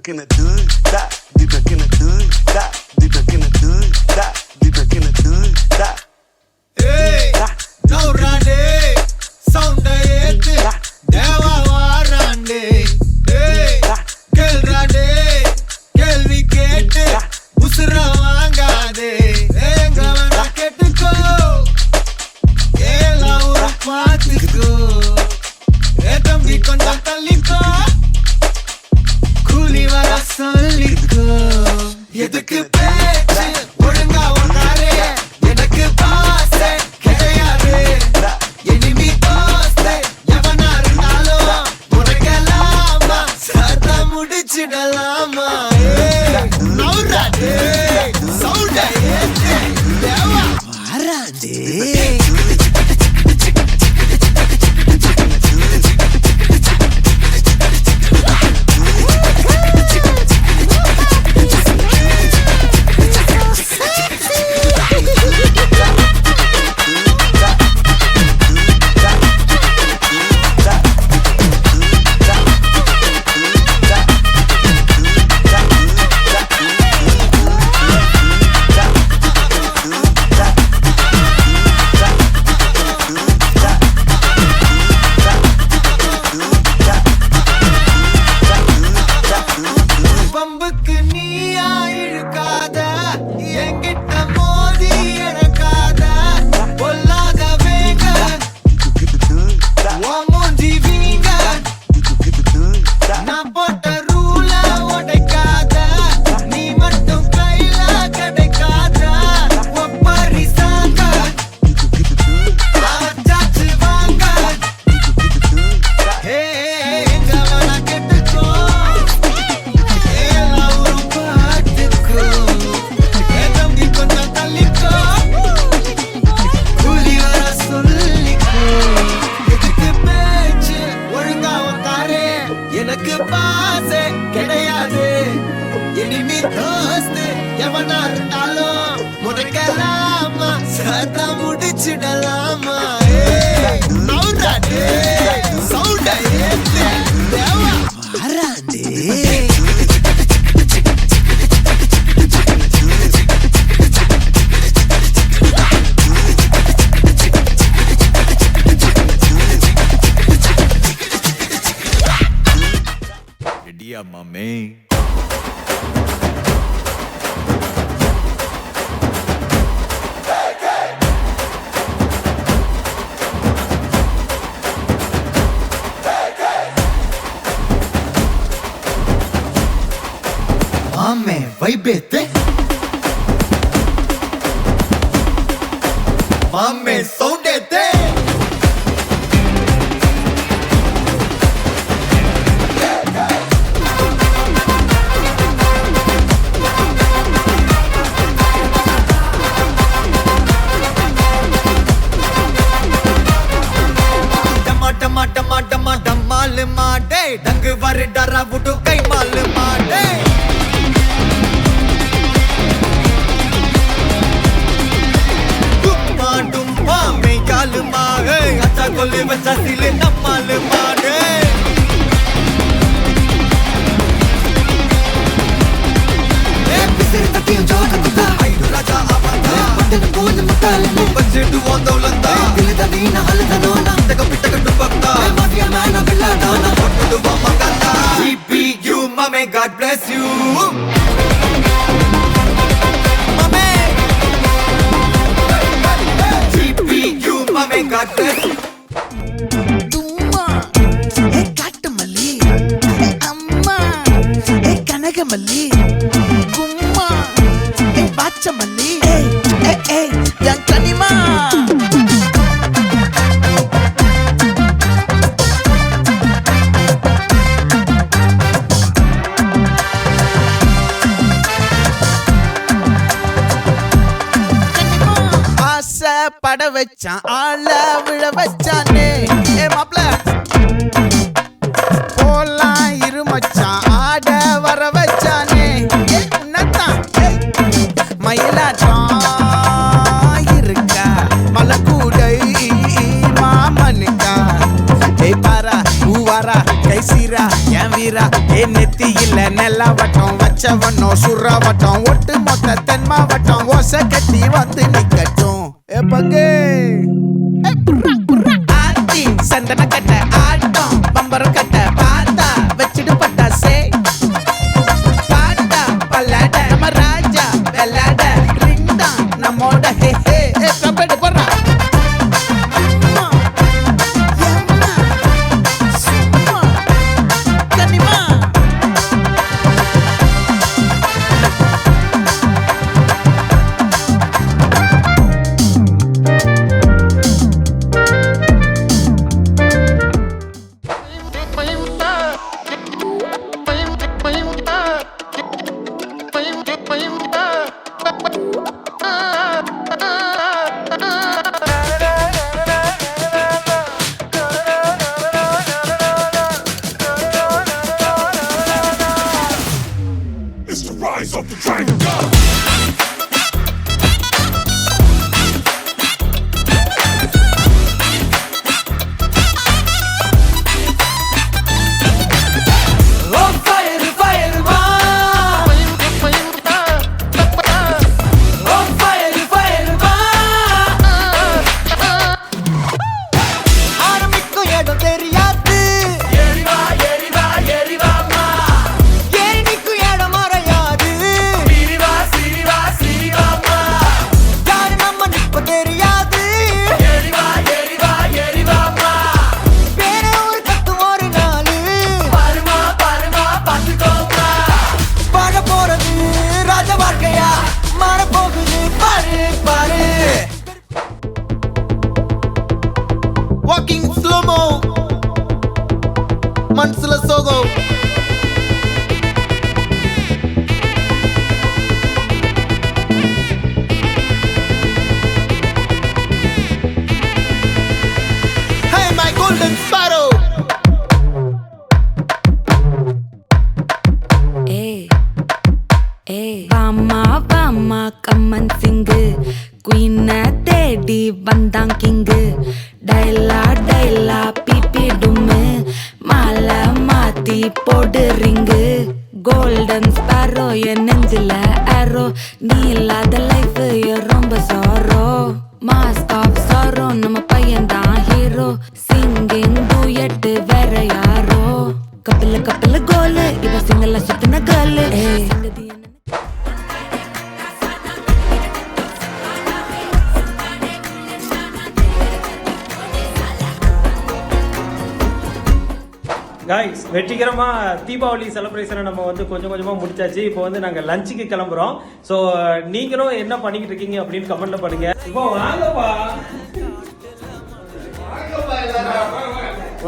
in the hood, stop. Deep in the hood, stop. Deep in the hood, stop. Deep in the hood, stop. Hey, no rande, sound ayet, deva warande. Hey, kel rande, kelvi kete, usra vaangade. Enga vana kettuko, ela ura paatiko. Edambi konjam talliko, kuli vara solliko. Edukku pechu, olunga vakare, enakku paase kedaiyadu. Enemy doste, yavana irundhalum, unakelama, satha mudichidalama. Naurade, sound ayete, deva varande. பம்புக்கு நீயா இழுக்காத, என்கிட்ட மோதி இறக்காத. பொல்லாத வேங்க, உன் மூஞ்சி வீங்க. நான் போட்ட ரூல உடைக்காத, நீ மட்டும் கையில கிடைக்காத. ஒப்பாரி சாங்க, சாச்சு வாங்க. ஹே, எங்க வேணா கெட்டுக்கோ, ela uru paatiko. Edambi konjam talliko, kuli vara solliko. Edukku pechu, olunga vakare, enakku paase kedaiyadu. Enemy doste, yavana irundhalum, unakelama, satha mudichidalama. Naurade, sound ayete, deva varande. ரெடியா மாமே? மாமே வைபேத்தே, மாமே சவுண்டேத்தே. டமா டமா டமா டமா டமால் மாடே, டங்கு வரு டரா புட்டு கை மால் மாடே. டும்மா டும்மா மே கால் மாடே, அச்சா கொல்லு வச்சா சிலே நம்மால் மாடே. ஏ பிசிறு தட்டியும் ஜோக்க குத்தா, ஐடு ராஜா ஆவந்தா. பட்டன போன முட்டாளனே, பஞ்சிட்டு ஓந்தோலந்தா. தில்லுதா நீனா அழுதா நோனா, தக பிட்டக டுபக்தா. மாஃபியா மேனா வில்லாடானா, ஒட்டுடு வாமங்கந்தா. GPU மாமே, God bless you. மாமே, GPU மாமே, God bless you. தும்மா ஏ காட்டுமல்லி, ஏ அம்மா ஏ கனகமல்லி, கும்மா ஏ பாச்சமல்லி, ஏ என் கனிமா. ஆசை பட வச்சான், ஆள விழ வச்சானே. ஏ மாப்ள போலாம் இரு மச்சான், ஆட வர வச்சானே. ஏ உன்னத்தான் மயிலாட்டம் இருக்கா, மலக்கூடை மாமனுக்கா. ஏ பாரா பூவாரா கை சீரா என் வீரா, ஏ நெத்தி இல்ல நெல்ல வட்டம் வச்சவனோ சுறவட்டம் ஒட்டு மொத்த தென் மாவட்டம் ஓசை கட்டி வந்து நிக்கட்டும் எப்பங்கே ஆத்தி சந்தன கட்ட ஆட்டம் பம்பரம் கட்ட பாத்தா வச்சிடு பட்டாசே பாட்டா பல்லாட நம்ம ராஜா வெள்ளாட ரிங் தான் நம்மோட ஹே ஹே கம்பெடு போடுறா Walking slow-mo Mansala Sogo Hey my golden sparrow Vama come and sing Queen தேடி வந்தான் கிங்கு டைலா பிபி டும்மு மாலை மாத்தி போடு ரிங்கு கோல்டன் ஸ்பாரோ என் நெஞ்சில ஆரோ நீ இல்லாத லைஃப் ரொம்ப சாரோ மாஸ்க் ஆஃப் சாரோ நம்ம பையன் தான் ஹீரோ சிங்கிங் டூயட் வேற யாரோ கப்பில கோலு இவ சிங்கல்ல சுத்தின கேர்ளு காய்ஸ் வெற்றிகரமா தீபாவளி செலிப்ரேஷனை நம்ம வந்து கொஞ்சம் கொஞ்சமா முடிச்சாச்சு. இப்போ வந்து நாங்க லஞ்சுக்கு கிளம்புறோம். ஸோ நீங்களும் என்ன பண்ணிக்கிட்டு இருக்கீங்க அப்படின்னு கமெண்ட்ல பண்ணுங்க. இப்போ வாங்கப்பா,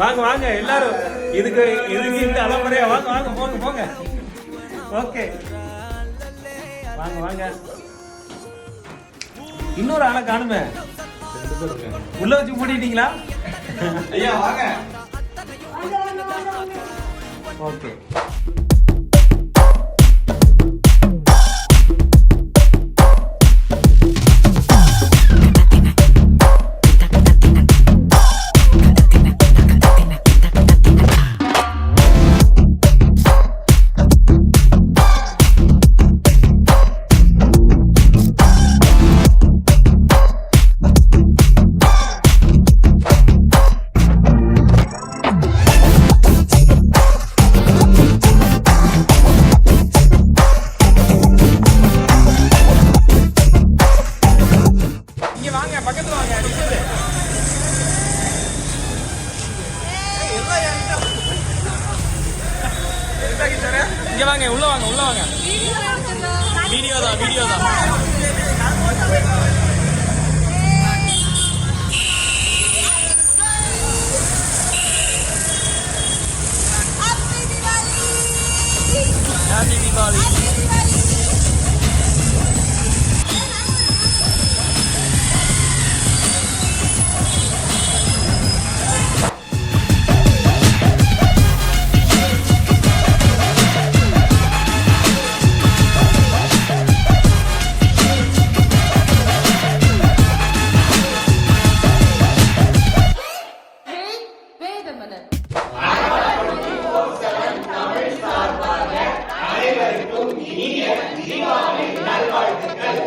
வாங்க வாங்க எல்லாரும், இதுக்கு இந்த அலம்பரையா வாங்க வாங்க போங்க போங்க. ஓகே வாங்க வாங்க. இன்னொரு ஆளை காணுமே, உள்ள வச்சு மூடிட்டீங்களா? ஐயா வாங்க. ஓகே தீபாவளி நல்வாழ்த்துக்கள்.